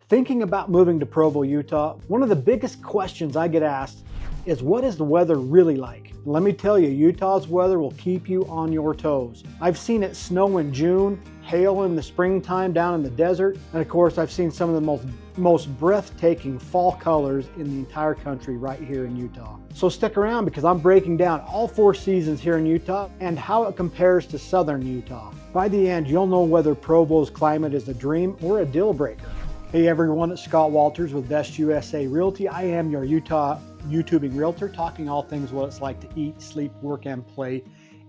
Thinking about moving to Provo, Utah, one of the biggest questions I get asked is, what is the weather really like? Let me tell you, Utah's weather will keep you on your toes. I've seen it snow in June, hail in the springtime down in the desert, and of course I've seen some of the most breathtaking fall colors in the entire country right here in Utah. So stick around, because I'm breaking down all 4 seasons here in Utah and how it compares to southern Utah. By the end, you'll know whether Provo's climate is a dream or a deal breaker. Hey everyone, it's Scott Walters with Best USA Realty. I am your Utah YouTubing realtor, talking all things what it's like to eat, sleep, work, and play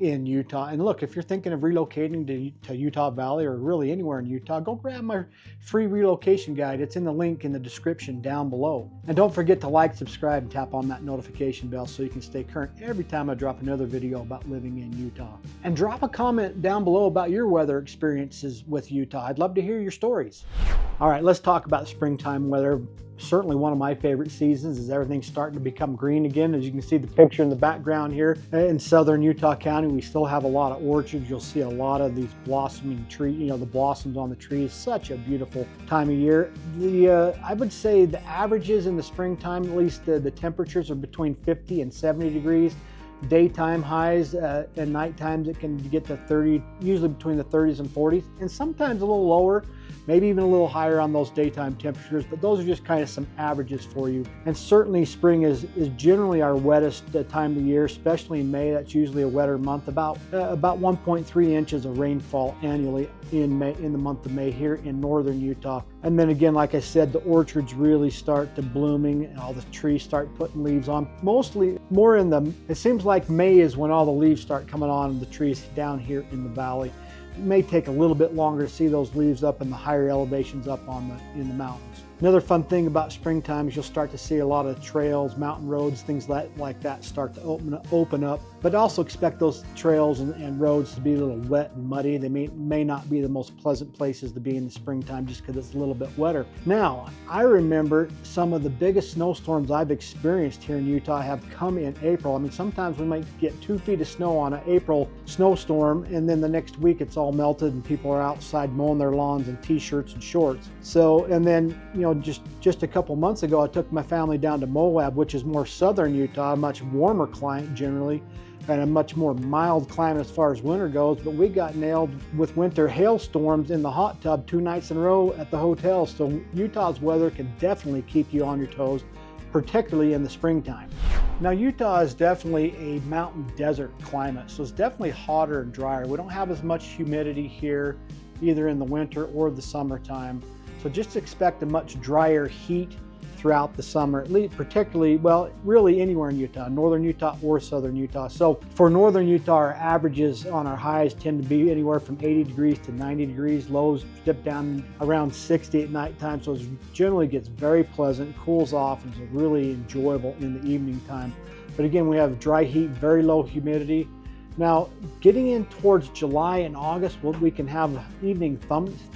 in Utah. And look, if you're thinking of relocating to Utah Valley, or really anywhere in Utah, go grab my free relocation guide. It's in the link in the description down below. And don't forget to like, subscribe, and tap on that notification bell so you can stay current every time I drop another video about living in Utah. And drop a comment down below about your weather experiences with Utah. I'd love to hear your stories. All right, let's talk about springtime weather. Certainly one of my favorite seasons, as everything's starting to become green again. As you can see the picture in the background here in southern Utah County, we still have a lot of orchards. You'll see a lot of these blossoming trees, the blossoms on the trees. Such a beautiful time of year. I would say the averages in the springtime, at least the temperatures are between 50 and 70 degrees. Daytime highs and night times it can get to 30, usually between the 30s and 40s, and sometimes a little lower, maybe even a little higher on those daytime temperatures, but those are just kind of some averages for you. And certainly spring is generally our wettest time of the year, especially in May. That's usually a wetter month, about 1.3 inches of rainfall annually in the month of May here in northern Utah. And then again, like I said, the orchards really start to blooming and all the trees start putting leaves on. Mostly more it seems like May is when all the leaves start coming on the trees down here in the valley. It may take a little bit longer to see those leaves up in the higher elevations up in the mountains. Another fun thing about springtime is you'll start to see a lot of trails, mountain roads, things like that start to open up. But also expect those trails and roads to be a little wet and muddy. They may not be the most pleasant places to be in the springtime just because it's a little bit wetter. Now, I remember some of the biggest snowstorms I've experienced here in Utah have come in April. I mean, sometimes we might get 2 feet of snow on an April snowstorm, and then the next week it's all melted and people are outside mowing their lawns in t-shirts and shorts. So, and then, just a couple months ago, I took my family down to Moab, which is more southern Utah, a much warmer climate generally, and a much more mild climate as far as winter goes. But we got nailed with winter hailstorms in the hot tub 2 nights in a row at the hotel. So Utah's weather can definitely keep you on your toes, particularly in the springtime. Now, Utah is definitely a mountain desert climate, so it's definitely hotter and drier. We don't have as much humidity here, either in the winter or the summertime. So just expect a much drier heat throughout the summer, at least particularly, well, really anywhere in Utah, northern Utah or southern Utah. So for northern Utah, our averages on our highs tend to be anywhere from 80 degrees to 90 degrees. Lows dip down around 60 at nighttime. So it generally gets very pleasant, cools off, and is really enjoyable in the evening time. But again, we have dry heat, very low humidity. Now, getting in towards July and August, we can have evening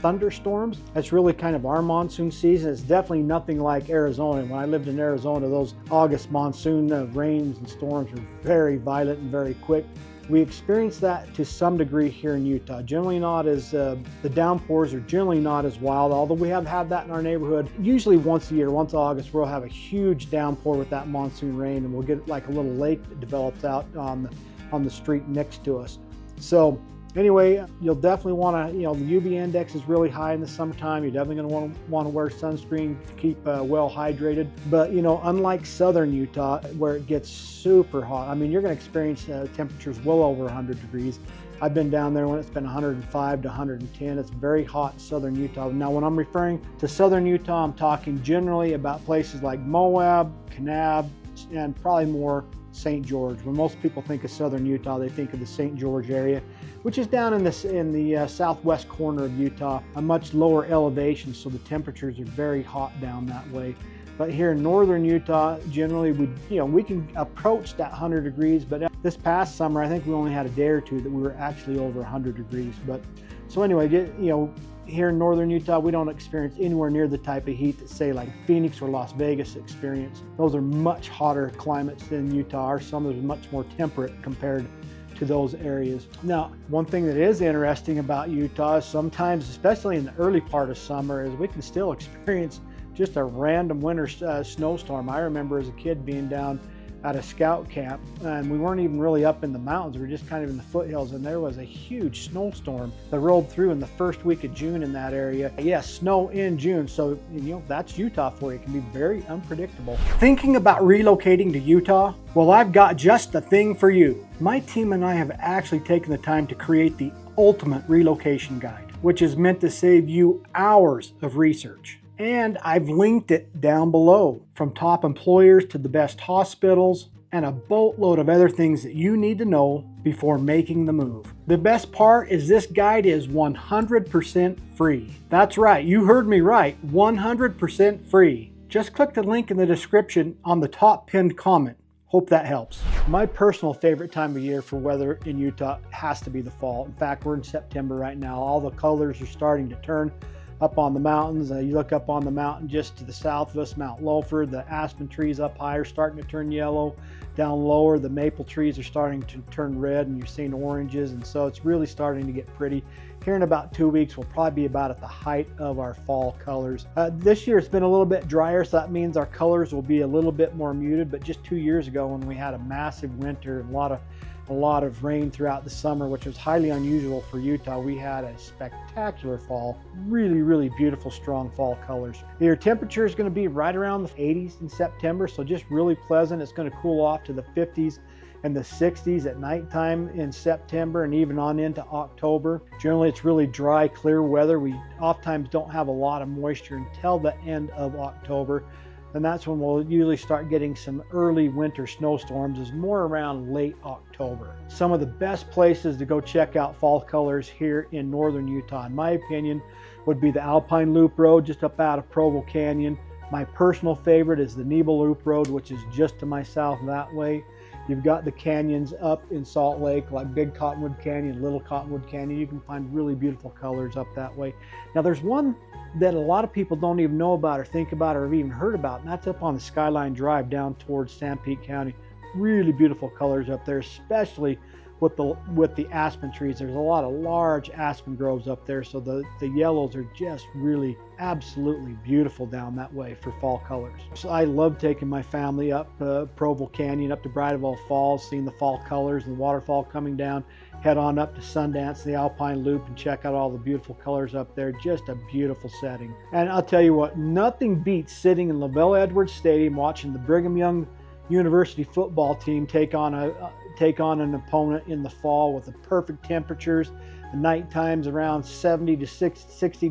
thunderstorms. That's really kind of our monsoon season. It's definitely nothing like Arizona. When I lived in Arizona, those August monsoon rains and storms were very violent and very quick. We experience that to some degree here in Utah. Generally not as, the downpours are generally not as wild, although we have had that in our neighborhood. Usually once a year, once August, we'll have a huge downpour with that monsoon rain, and we'll get like a little lake that develops out on the street next to us. So anyway, you'll definitely want to, the UV index is really high in the summertime. You're definitely going to want to wear sunscreen to keep well hydrated. But unlike southern Utah, where it gets super hot, I mean, you're going to experience temperatures well over 100 degrees. I've been down there when it's been 105 to 110. It's very hot in southern Utah. Now, when I'm referring to southern Utah, I'm talking generally about places like Moab, Kanab, and probably more St. George. When most people think of southern Utah, they think of the St. George area, which is down in the southwest corner of Utah, a much lower elevation, so the temperatures are very hot down that way. But here in northern Utah, generally we can approach that 100 degrees, but this past summer, I think we only had a day or two that we were actually over 100 degrees. But so anyway, here in northern Utah, we don't experience anywhere near the type of heat that, say, like Phoenix or Las Vegas experience. Those are much hotter climates than Utah. Our summers are much more temperate compared to those areas. Now, one thing that is interesting about Utah is sometimes, especially in the early part of summer, is we can still experience just a random winter snowstorm. I remember as a kid being down at a scout camp, and we weren't even really up in the mountains. We were just kind of in the foothills, and there was a huge snowstorm that rolled through in the first week of June in that area. Yes, snow in June, so that's Utah for you. It can be very unpredictable. Thinking about relocating to Utah? Well, I've got just the thing for you. My team and I have actually taken the time to create the ultimate relocation guide, which is meant to save you hours of research. And I've linked it down below, from top employers to the best hospitals and a boatload of other things that you need to know before making the move. The best part is this guide is 100% free. That's right, you heard me right, 100% free. Just click the link in the description on the top pinned comment. Hope that helps. My personal favorite time of year for weather in Utah has to be the fall. In fact, we're in September right now. All the colors are starting to turn up on the mountains. You look up on the mountain just to the south of us, Mount Lowford, the aspen trees up high are starting to turn yellow. Down lower, the maple trees are starting to turn red, and you're seeing oranges, and so it's really starting to get pretty. Here in about 2 weeks, we'll probably be about at the height of our fall colors. This year it's been a little bit drier, so that means our colors will be a little bit more muted, but just 2 years ago when we had a massive winter and a lot of rain throughout the summer, which was highly unusual for Utah, we had a spectacular fall. Really beautiful, strong fall colors. Your temperature is going to be right around the 80s in September, so just really pleasant. It's going to cool off to the 50s and the 60s at nighttime in September and even on into October. Generally, it's really dry, clear weather. We oftentimes don't have a lot of moisture until the end of October. And that's when we'll usually start getting some early winter snowstorms, is more around late October. Some of the best places to go check out fall colors here in northern Utah, in my opinion, would be the Alpine Loop Road just up out of Provo Canyon. My personal favorite is the Nebo Loop Road, which is just to my south that way. You've got the canyons up in Salt Lake, like Big Cottonwood Canyon, Little Cottonwood Canyon. You can find really beautiful colors up that way. Now there's one that a lot of people don't even know about or think about or have even heard about, and that's up on the Skyline Drive down towards Sanpete County. Really beautiful colors up there, especially with the aspen trees. There's a lot of large aspen groves up there, so the yellows are just really absolutely beautiful down that way for fall colors. So I love taking my family up Provo Canyon, up to Bridalveil Falls, seeing the fall colors and the waterfall coming down. Head on up to Sundance, the Alpine Loop, and check out all the beautiful colors up there. Just a beautiful setting. And I'll tell you what, nothing beats sitting in Lavelle Edwards Stadium watching the Brigham Young University football team take on an opponent in the fall with the perfect temperatures. The night times around 60 to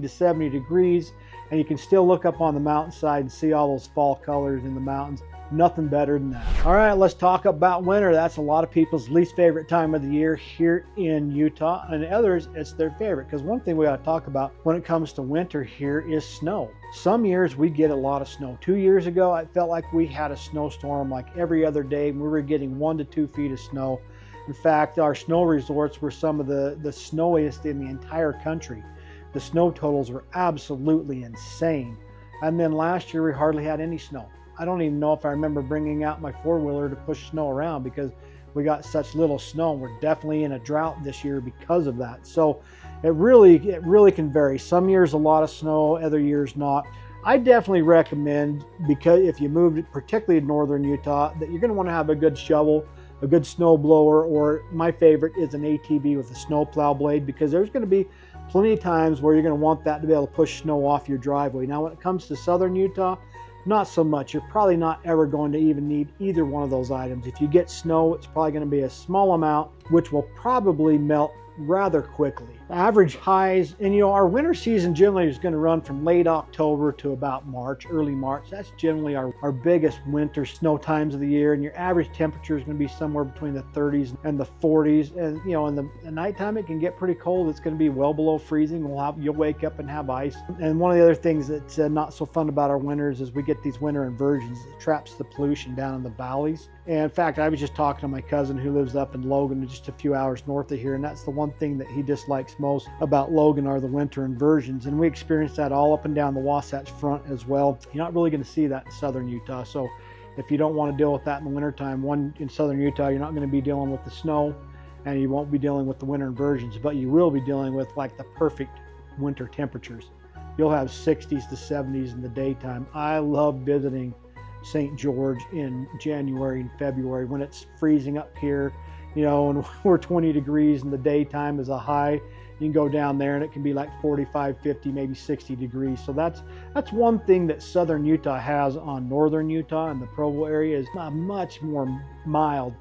70 degrees, and you can still look up on the mountainside and see all those fall colors in the mountains. Nothing better than that. All right, let's talk about winter. That's a lot of people's least favorite time of the year here in Utah, and others it's their favorite, because one thing we ought to talk about when it comes to winter here is snow. Some years we get a lot of snow. 2 years ago, I felt like we had a snowstorm like every other day. We were getting 1 to 2 feet of snow. In fact, our snow resorts were some of the snowiest in the entire country. The snow totals were absolutely insane. And then last year we hardly had any snow. I don't even know if I remember bringing out my four-wheeler to push snow around because we got such little snow. We're definitely in a drought this year because of that. So it really can vary. Some years a lot of snow, other years not. I definitely recommend, because if you moved particularly to northern Utah, that you're going to want to have a good shovel, a good snow blower, or my favorite is an ATV with a snow plow blade, because there's going to be plenty of times where you're going to want that to be able to push snow off your driveway. Now when it comes to southern Utah, not so much. You're probably not ever going to even need either one of those items. If you get snow, it's probably going to be a small amount, which will probably melt rather quickly. Average highs, and our winter season generally is going to run from late October to about March, early March. That's generally our biggest winter snow times of the year, and your average temperature is going to be somewhere between the 30s and the 40s. And in the nighttime it can get pretty cold. It's going to be well below freezing. You'll wake up and have ice. And one of the other things that's not so fun about our winters is we get these winter inversions. It traps the pollution down in the valleys. And in fact, I was just talking to my cousin who lives up in Logan, just a few hours north of here, and that's the one thing that he dislikes most about Logan are the winter inversions. And we experience that all up and down the Wasatch Front as well. You're not really going to see that in southern Utah. So if you don't want to deal with that in the wintertime, in southern Utah, you're not going to be dealing with the snow, and you won't be dealing with the winter inversions, but you will be dealing with like the perfect winter temperatures. You'll have 60s to 70s in the daytime. I love visiting St. George in January and February when it's freezing up here, you know, and we're 20 degrees in the daytime is a high. You can go down there and it can be like 45, 50, maybe 60 degrees. So that's one thing that southern Utah has on northern Utah and the Provo area is a much more mild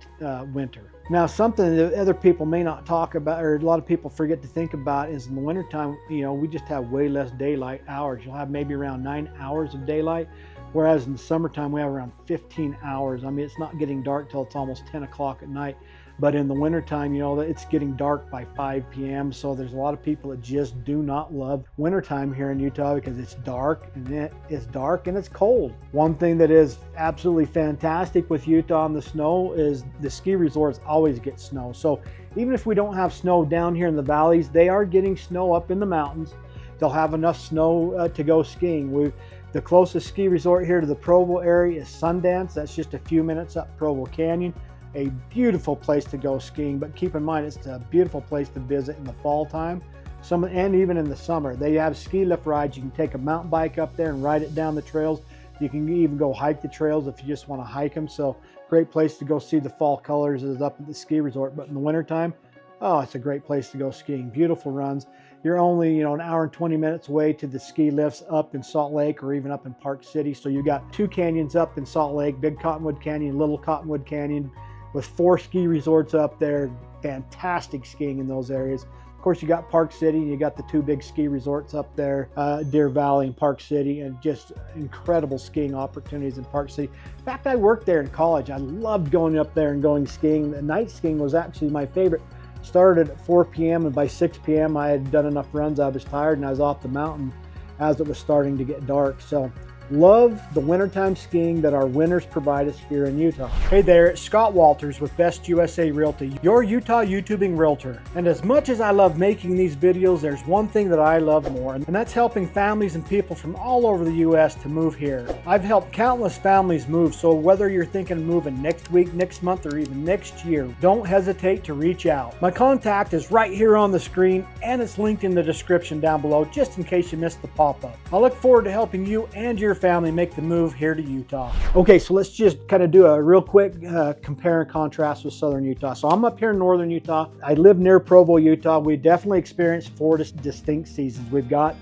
winter. Now, something that other people may not talk about, or a lot of people forget to think about, is in the wintertime, you know, we just have way less daylight hours. You'll have maybe around 9 hours of daylight, whereas in the summertime we have around 15 hours. I mean, it's not getting dark till it's almost 10 o'clock at night. But in the wintertime, you know, it's getting dark by 5 p.m. So there's a lot of people that just do not love wintertime here in Utah because it's dark and it's cold. One thing that is absolutely fantastic with Utah and the snow is the ski resorts always get snow. So even if we don't have snow down here in the valleys, they are getting snow up in the mountains. They'll have enough snow to go skiing. The closest ski resort here to the Provo area is Sundance. That's just a few minutes up Provo Canyon. A beautiful place to go skiing, but keep in mind it's a beautiful place to visit in the fall time, and even in the summer. They have ski lift rides. You can take a mountain bike up there and ride it down the trails. You can even go hike the trails if you just want to hike them. So great place to go see the fall colors is up at the ski resort. But in the wintertime, oh, it's a great place to go skiing. Beautiful runs. You're only, you know, an hour and 20 minutes away to the ski lifts up in Salt Lake or even up in Park City. So you got 2 canyons up in Salt Lake, Big Cottonwood Canyon, Little Cottonwood Canyon, with 4 ski resorts up there. Fantastic skiing in those areas. Of course, you got Park City and you got the 2 big ski resorts up there, Deer Valley and Park City, and just incredible skiing opportunities in Park City. In fact, I worked there in college. I loved going up there and going skiing. The night skiing was actually my favorite. Started at 4 p.m. and by 6 p.m. I had done enough runs. I was tired and I was off the mountain as it was starting to get dark. So love the wintertime skiing that our winters provide us here in Utah. Hey there, it's Scott Walters with Best USA Realty, your Utah YouTubing realtor. And as much as I love making these videos, there's one thing that I love more, and that's helping families and people from all over the U.S. to move here. I've helped countless families move, so whether you're thinking of moving next week, next month, or even next year, don't hesitate to reach out. My contact is right here on the screen, and it's linked in the description down below, just in case you missed the pop-up. I look forward to helping you and your family make the move here to Utah. Okay, so let's just kind of do a real quick compare and contrast with southern Utah. So I'm up here in northern Utah. I live near Provo, Utah. We definitely experience 4 distinct seasons. We've got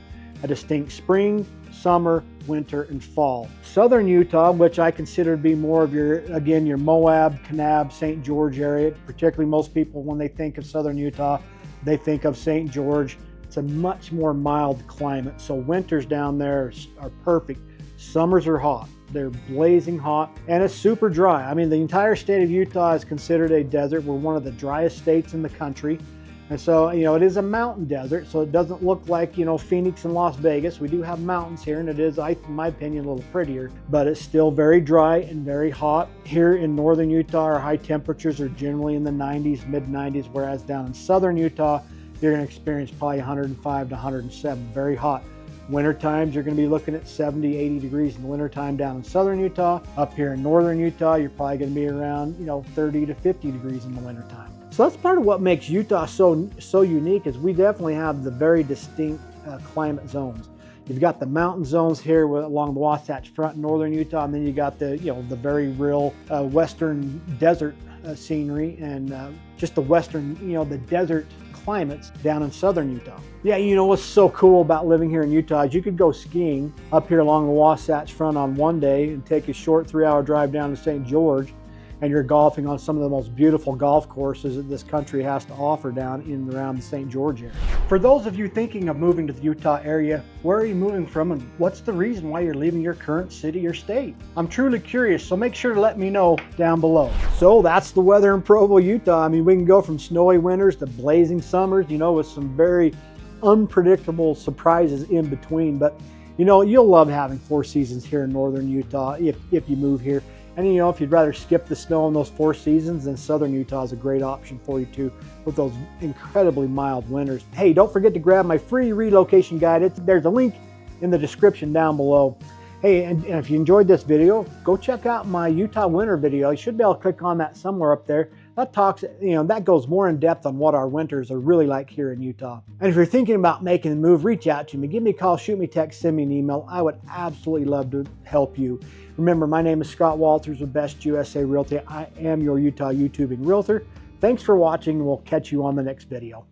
a distinct spring, summer, winter, and fall. Southern Utah, which I consider to be more of your Moab, Kanab, St. George area, particularly most people when they think of southern Utah, they think of St. George. It's a much more mild climate. So winters down there are perfect. Summers are hot. They're blazing hot, and it's super dry. I mean, the entire state of Utah is considered a desert. We're one of the driest states in the country. And so, you know, it is a mountain desert, so it doesn't look like, you know, Phoenix and Las Vegas. We do have mountains here, and it is, in my opinion, a little prettier, but it's still very dry and very hot. Here in northern Utah, our high temperatures are generally in the 90s, mid-90s, whereas down in southern Utah, you're going to experience probably 105 to 107, very hot. Winter times, you're going to be looking at 70, 80 degrees in the wintertime down in southern Utah. Up here in northern Utah, you're probably going to be around, you know, 30 to 50 degrees in the wintertime. So that's part of what makes Utah so unique, is we definitely have the very distinct climate zones. You've got the mountain zones here along the Wasatch Front in northern Utah, and then you got the, you know, the very real western desert scenery and just the western, you know, the desert climates down in southern Utah. Yeah, you know what's so cool about living here in Utah is you could go skiing up here along the Wasatch Front on one day and take a short 3-hour drive down to St. George, and you're golfing on some of the most beautiful golf courses that this country has to offer down in and around the St. George area. For those of you thinking of moving to the Utah area, where are you moving from and what's the reason why you're leaving your current city or state? I'm truly curious, so make sure to let me know down below. So that's the weather in Provo, Utah. I mean, we can go from snowy winters to blazing summers, you know, with some very unpredictable surprises in between. But, you know, you'll love having 4 seasons here in northern Utah if you move here. And, you know, if you'd rather skip the snow in those 4 seasons, then southern Utah is a great option for you too, with those incredibly mild winters. Hey, don't forget to grab my free relocation guide. There's a link in the description down below. Hey, and if you enjoyed this video, go check out my Utah winter video. You should be able to click on that somewhere up there. That goes more in depth on what our winters are really like here in Utah. And if you're thinking about making the move, reach out to me. Give me a call, shoot me a text, send me an email. I would absolutely love to help you. Remember, my name is Scott Walters with Best USA Realty. I am your Utah YouTubing realtor. Thanks for watching, and we'll catch you on the next video.